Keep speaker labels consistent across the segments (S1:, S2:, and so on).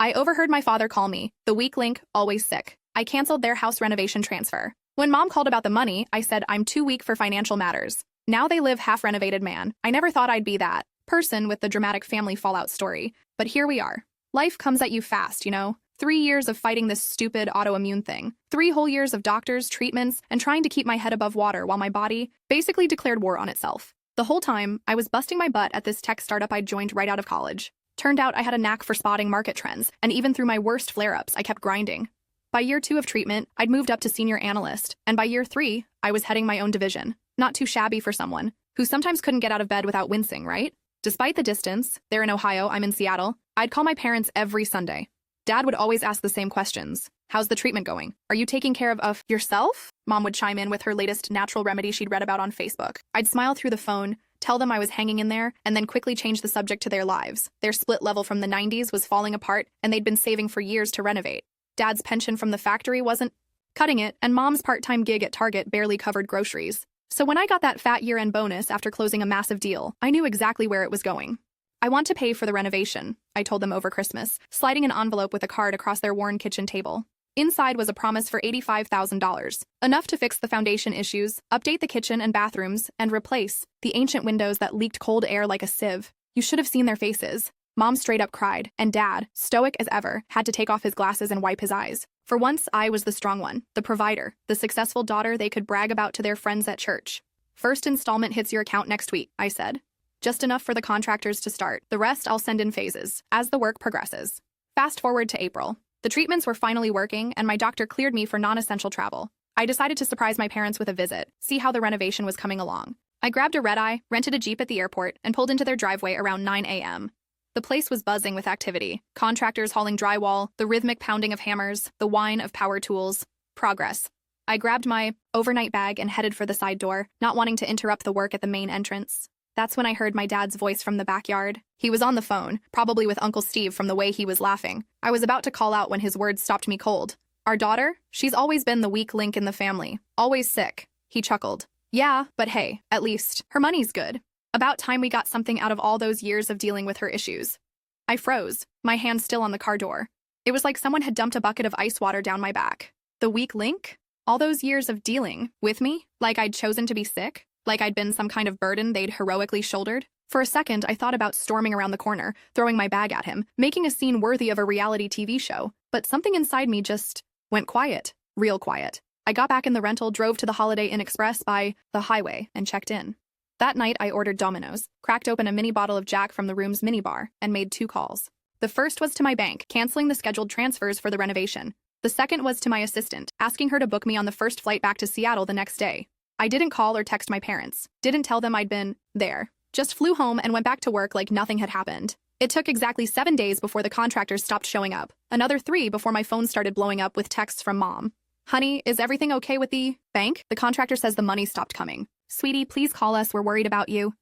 S1: I overheard my father call me, the weak link, always sick. I canceled their house renovation transfer. When Mom called about the money, I said I'm too weak for financial matters. Now they live half-renovated, man. I never thought I'd be that person with the dramatic family fallout story. But here we are. Life comes at you fast, you know? 3 years of fighting this stupid autoimmune thing. 3 whole years of doctors, treatments, and trying to keep my head above water while my body basically declared war on itself. The whole time, I was busting my butt at this tech startup I'd joined right out of college. Turned out I had a knack for spotting market trends, and even through my worst flare-ups, I kept grinding. By year 2 of treatment, I'd moved up to senior analyst, and by year 3, I was heading my own division. Not too shabby for someone who sometimes couldn't get out of bed without wincing, right? Despite the distance, they're in Ohio, I'm in Seattle, I'd call my parents every Sunday. Dad would always ask the same questions. How's the treatment going? Are you taking care of yourself? Mom would chime in with her latest natural remedy she'd read about on Facebook. I'd smile through the phone, tell them I was hanging in there, and then quickly change the subject to their lives. Their split level from the 90s was falling apart, and they'd been saving for years to renovate. Dad's pension from the factory wasn't cutting it, and Mom's part-time gig at Target barely covered groceries. So when I got that fat year-end bonus after closing a massive deal, I knew exactly where it was going. I want to pay for the renovation, I told them over Christmas, sliding an envelope with a card across their worn kitchen table. Inside was a promise for $85,000, enough to fix the foundation issues, update the kitchen and bathrooms, and replace the ancient windows that leaked cold air like a sieve. You should have seen their faces. Mom straight up cried, and Dad, stoic as ever, had to take off his glasses and wipe his eyes. For once, I was the strong one, the provider, the successful daughter they could brag about to their friends at church. First installment hits your account next week, I said. Just enough for the contractors to start. The rest I'll send in phases, as the work progresses. Fast forward to April. The treatments were finally working, and my doctor cleared me for non-essential travel. I decided to surprise my parents with a visit, see how the renovation was coming along. I grabbed a red-eye, rented a Jeep at the airport, and pulled into their driveway around 9 a.m. The place was buzzing with activity. Contractors hauling drywall, the rhythmic pounding of hammers, the whine of power tools. Progress. I grabbed my overnight bag and headed for the side door, not wanting to interrupt the work at the main entrance. That's when I heard my dad's voice from the backyard. He was on the phone, probably with Uncle Steve from the way he was laughing. I was about to call out when his words stopped me cold. Our daughter? She's always been the weak link in the family. Always sick. He chuckled. Yeah, but hey, at least, her money's good. About time we got something out of all those years of dealing with her issues. I froze, my hand still on the car door. It was like someone had dumped a bucket of ice water down my back. The weak link? All those years of dealing with me? Like I'd chosen to be sick? Like I'd been some kind of burden they'd heroically shouldered? For a second, I thought about storming around the corner, throwing my bag at him, making a scene worthy of a reality TV show. But something inside me just went quiet. Real quiet. I got back in the rental, drove to the Holiday Inn Express by the highway, and checked in. That night, I ordered Domino's, cracked open a mini bottle of Jack from the room's minibar, and made 2 calls. The first was to my bank, canceling the scheduled transfers for the renovation. The second was to my assistant, asking her to book me on the first flight back to Seattle the next day. I didn't call or text my parents, didn't tell them I'd been there. Just flew home and went back to work like nothing had happened. It took exactly 7 days before the contractors stopped showing up. Another 3 before my phone started blowing up with texts from Mom. Honey, is everything okay with the bank? The contractor says the money stopped coming. Sweetie, please call us, we're worried about you.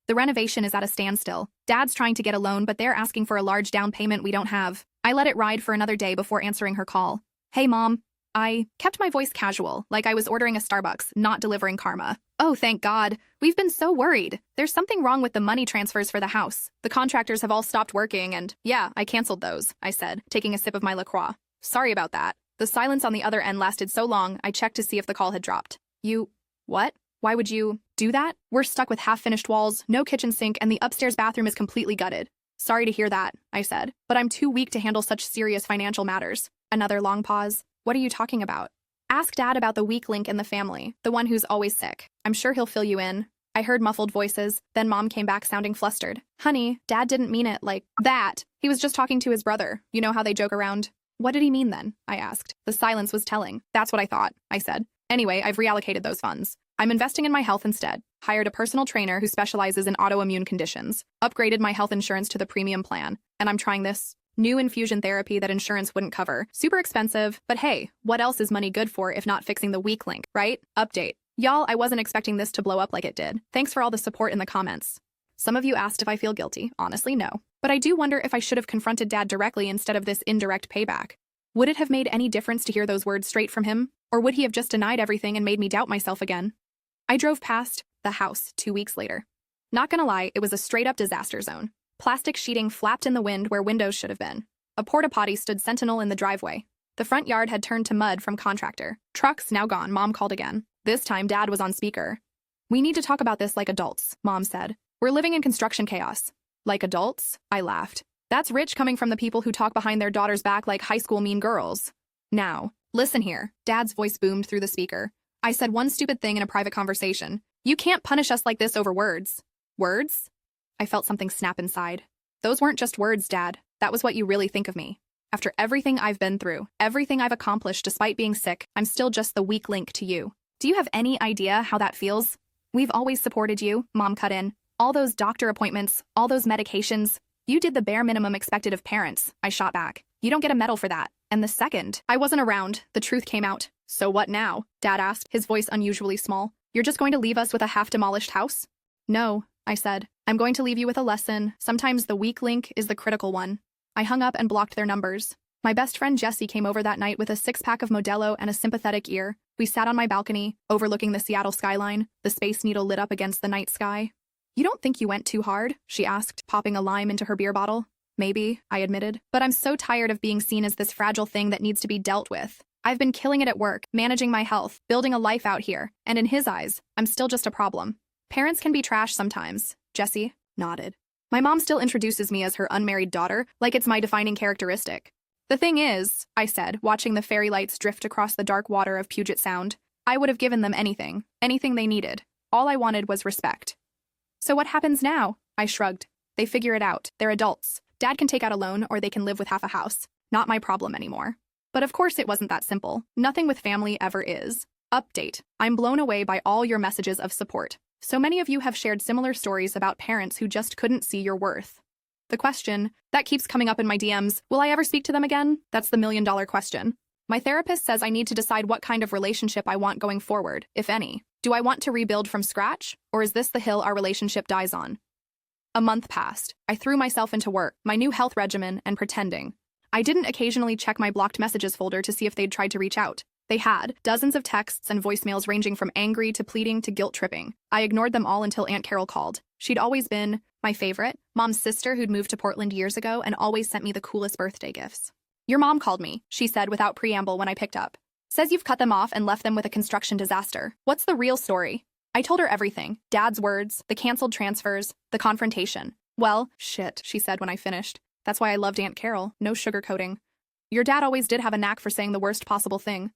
S1: The renovation is at a standstill. Dad's trying to get a loan, but they're asking for a large down payment we don't have. I let it ride for another day before answering her call. Hey, Mom. I kept my voice casual, like I was ordering a Starbucks, not delivering karma. Oh, thank God. We've been so worried. There's something wrong with the money transfers for the house. The contractors have all stopped working and, yeah, I canceled those, I said, taking a sip of my LaCroix. Sorry about that. The silence on the other end lasted so long, I checked to see if the call had dropped. You... what? Why would you do that? We're stuck with half-finished walls, no kitchen sink, and the upstairs bathroom is completely gutted. Sorry to hear that, I said, but I'm too weak to handle such serious financial matters. Another long pause. What are you talking about? Ask Dad about the weak link in the family, the one who's always sick. I'm sure he'll fill you in. I heard muffled voices, then Mom came back sounding flustered. Honey, Dad didn't mean it like that. He was just talking to his brother. You know how they joke around. What did he mean then? I asked. The silence was telling. That's what I thought, I said. Anyway, I've reallocated those funds. I'm investing in my health instead. Hired a personal trainer who specializes in autoimmune conditions. Upgraded my health insurance to the premium plan. And I'm trying this new infusion therapy that insurance wouldn't cover. Super expensive, but hey, what else is money good for if not fixing the weak link, right? Update. Y'all, I wasn't expecting this to blow up like it did. Thanks for all the support in the comments. Some of you asked if I feel guilty. Honestly, no. But I do wonder if I should have confronted Dad directly instead of this indirect payback. Would it have made any difference to hear those words straight from him? Or would he have just denied everything and made me doubt myself again? I drove past the house 2 weeks later. Not gonna lie, it was a straight-up disaster zone. Plastic sheeting flapped in the wind where windows should have been. A porta potty stood sentinel in the driveway. The front yard had turned to mud from contractor. Trucks now gone, Mom called again. This time, Dad was on speaker. "We need to talk about this like adults," Mom said. "We're living in construction chaos." "Like adults?" I laughed. "That's rich coming from the people who talk behind their daughter's back like high school mean girls." "Now, listen here," Dad's voice boomed through the speaker. "I said one stupid thing in a private conversation. You can't punish us like this over words." "Words?" I felt something snap inside. "Those weren't just words, Dad. That was what you really think of me. After everything I've been through, everything I've accomplished despite being sick, I'm still just the weak link to you. Do you have any idea how that feels?" "We've always supported you," Mom cut in. "All those doctor appointments, all those medications. You did the bare minimum expected of parents," I shot back. "You don't get a medal for that." And the second I wasn't around, the truth came out. "So what now?" Dad asked, his voice unusually small. "You're just going to leave us with a half-demolished house?" "No," I said. "I'm going to leave you with a lesson. Sometimes the weak link is the critical one." I hung up and blocked their numbers. My best friend Jessie came over that night with a six-pack of Modelo and a sympathetic ear. We sat on my balcony, overlooking the Seattle skyline, the Space Needle lit up against the night sky. "You don't think you went too hard?" she asked, popping a lime into her beer bottle. "Maybe," I admitted. "But I'm so tired of being seen as this fragile thing that needs to be dealt with. I've been killing it at work, managing my health, building a life out here, and in his eyes, I'm still just a problem." "Parents can be trash sometimes," Jessie nodded. "My mom still introduces me as her unmarried daughter, like it's my defining characteristic." "The thing is," I said, watching the fairy lights drift across the dark water of Puget Sound, "I would have given them anything they needed. All I wanted was respect." "So what happens now?" I shrugged. "They figure it out. They're adults. Dad can take out a loan or they can live with half a house. Not my problem anymore." But of course it wasn't that simple. Nothing with family ever is. Update. I'm blown away by all your messages of support. So many of you have shared similar stories about parents who just couldn't see your worth. The question that keeps coming up in my DMs, will I ever speak to them again? That's the million-dollar question. My therapist says I need to decide what kind of relationship I want going forward, if any. Do I want to rebuild from scratch, or is this the hill our relationship dies on? A month passed. I threw myself into work, my new health regimen, and pretending. I didn't occasionally check my blocked messages folder to see if they'd tried to reach out. They had, dozens of texts and voicemails ranging from angry to pleading to guilt-tripping. I ignored them all until Aunt Carol called. She'd always been my favorite, Mom's sister who'd moved to Portland years ago and always sent me the coolest birthday gifts. "Your mom called me," she said without preamble when I picked up. "Says you've cut them off and left them with a construction disaster. What's the real story?" I told her everything. Dad's words, the canceled transfers, the confrontation. "Well, shit," she said when I finished. "That's why I loved Aunt Carol. No sugarcoating. Your dad always did have a knack for saying the worst possible thing."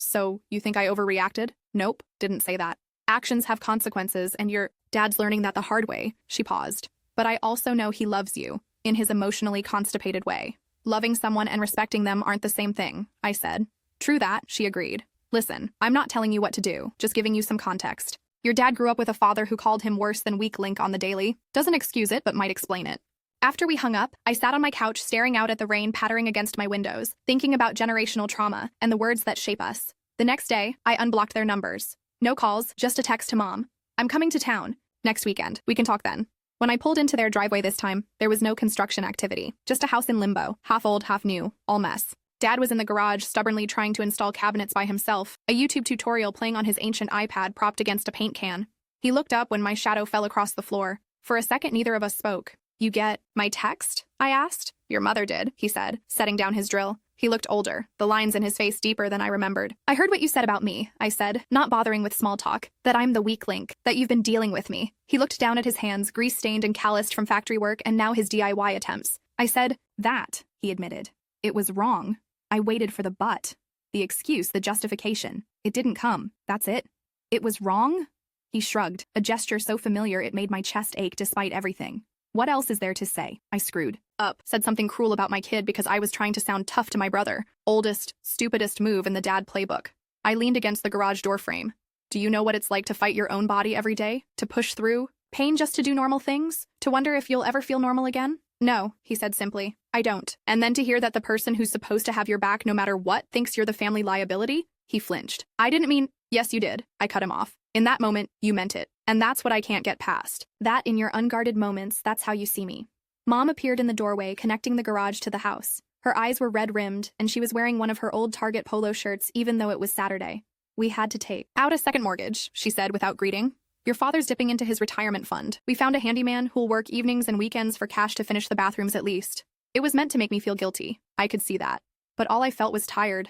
S1: "So, you think I overreacted?" "Nope, didn't say that. Actions have consequences, and your dad's learning that the hard way." She paused. "But I also know he loves you, in his emotionally constipated way. Loving someone and respecting them aren't the same thing," I said. "True that," she agreed. "Listen, I'm not telling you what to do, just giving you some context. Your dad grew up with a father who called him worse than weak link on the daily. Doesn't excuse it, but might explain it." After we hung up, I sat on my couch staring out at the rain pattering against my windows, thinking about generational trauma and the words that shape us. The next day, I unblocked their numbers. No calls, just a text to Mom. "I'm coming to town. Next weekend. We can talk then." When I pulled into their driveway this time, there was no construction activity, just a house in limbo, half old, half new, all mess. Dad was in the garage, stubbornly trying to install cabinets by himself, a YouTube tutorial playing on his ancient iPad propped against a paint can. He looked up when my shadow fell across the floor. For a second, neither of us spoke. "You get my text?" I asked. "Your mother did," he said, setting down his drill. He looked older, the lines in his face deeper than I remembered. "I heard what you said about me," I said, not bothering with small talk, "that I'm the weak link, that you've been dealing with me." He looked down at his hands, grease-stained and calloused from factory work and now his DIY attempts. I said, "That," he admitted. "It was wrong. I waited for the but. The excuse, the justification. It didn't come. That's it. It was wrong?" He shrugged, a gesture so familiar it made my chest ache despite everything. "What else is there to say?" I screwed up, said something cruel about my kid because I was trying to sound tough to my brother. Oldest, stupidest move in the dad playbook. I leaned against the garage door frame. "Do you know what it's like to fight your own body every day? To push through? Pain just to do normal things? To wonder if you'll ever feel normal again?" "No," he said simply. "I don't." And then to hear that the person who's supposed to have your back no matter what thinks you're the family liability? He flinched. "I didn't mean—" "Yes, you did." I cut him off. "In that moment, you meant it. And that's what I can't get past. That in your unguarded moments, that's how you see me." Mom appeared in the doorway, connecting the garage to the house. Her eyes were red-rimmed, and she was wearing one of her old Target polo shirts even though it was Saturday. "We had to take out a second mortgage," she said without greeting. "Your father's dipping into his retirement fund. We found a handyman who'll work evenings and weekends for cash to finish the bathrooms at least." It was meant to make me feel guilty. I could see that. But all I felt was tired.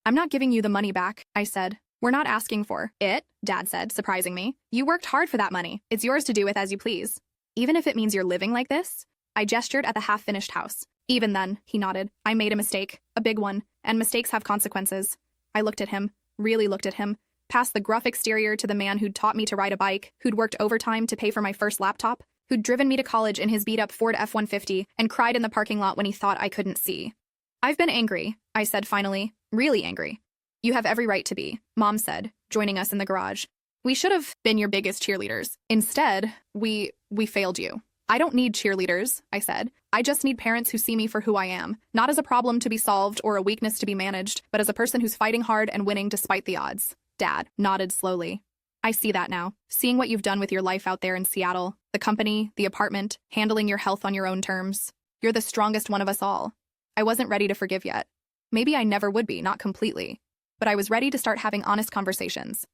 S1: I'm not giving you the money back, I said. We're not asking for it, Dad said, surprising me. You worked hard for that money. It's yours to do with as you please. Even if it means you're living like this? I gestured at the half-finished house. Even then, he nodded. I made a mistake. A big one. And mistakes have consequences. I looked at him. Really looked at him. Past the gruff exterior to the man who'd taught me to ride a bike, who'd worked overtime to pay for my first laptop, who'd driven me to college in his beat-up Ford F-150 and cried in the parking lot when he thought I couldn't see. I've been angry, I said finally. Really angry. You have every right to be, Mom said, joining us in the garage. We should have been your biggest cheerleaders. Instead, we failed you. I don't need cheerleaders, I said. I just need parents who see me for who I am, not as a problem to be solved or a weakness to be managed, but as a person who's fighting hard and winning despite the odds. Dad nodded slowly. I see that now. Seeing what you've done with your life out there in Seattle, the company, the apartment, handling your health on your own terms. You're the strongest one of us all. I wasn't ready to forgive yet. Maybe I never would be, not completely. But I was ready to start having honest conversations.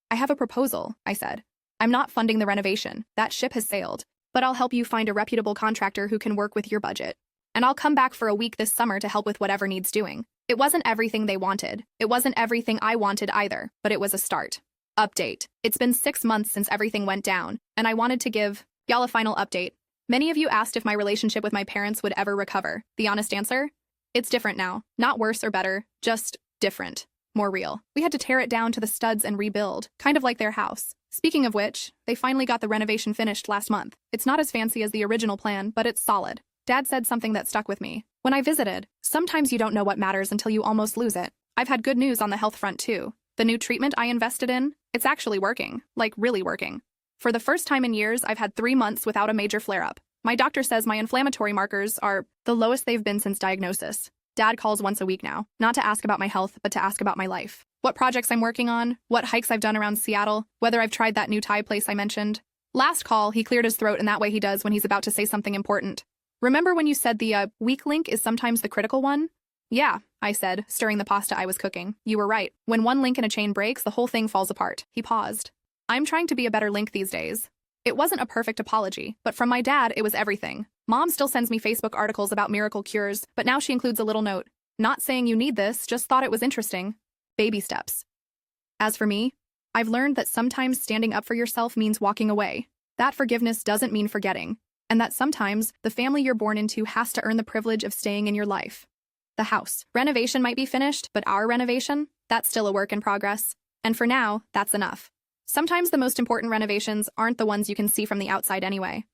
S1: I have a proposal, I said. I'm not funding the renovation. That ship has sailed. But I'll help you find a reputable contractor who can work with your budget. And I'll come back for a week this summer to help with whatever needs doing. It wasn't everything they wanted. It wasn't everything I wanted either, but it was a start. Update. It's been 6 months since everything went down, and I wanted to give y'all a final update. Many of you asked if my relationship with my parents would ever recover. The honest answer? It's different now. Not worse or better, just different. More real. We had to tear it down to the studs and rebuild, kind of like their house. Speaking of which, they finally got the renovation finished last month. It's not as fancy as the original plan, but it's solid. Dad said something that stuck with me. When I visited, sometimes you don't know what matters until you almost lose it. I've had good news on the health front too. The new treatment I invested in, it's actually working. Like, really working. For the first time in years, I've had 3 months without a major flare-up. My doctor says my inflammatory markers are the lowest they've been since diagnosis. Dad calls once a week now, not to ask about my health, but to ask about my life. What projects I'm working on, what hikes I've done around Seattle, whether I've tried that new Thai place I mentioned. Last call, he cleared his throat in that way he does when he's about to say something important. Remember when you said the weak link is sometimes the critical one? Yeah, I said, stirring the pasta I was cooking. You were right. When one link in a chain breaks, the whole thing falls apart. He paused. I'm trying to be a better link these days. It wasn't a perfect apology, but from my dad, it was everything. Mom still sends me Facebook articles about miracle cures, but now she includes a little note. Not saying you need this, just thought it was interesting. Baby steps. As for me, I've learned that sometimes standing up for yourself means walking away. That forgiveness doesn't mean forgetting. And that sometimes the family you're born into has to earn the privilege of staying in your life. The house. Renovation might be finished, but our renovation? That's still a work in progress. And for now, that's enough. Sometimes the most important renovations aren't the ones you can see from the outside anyway.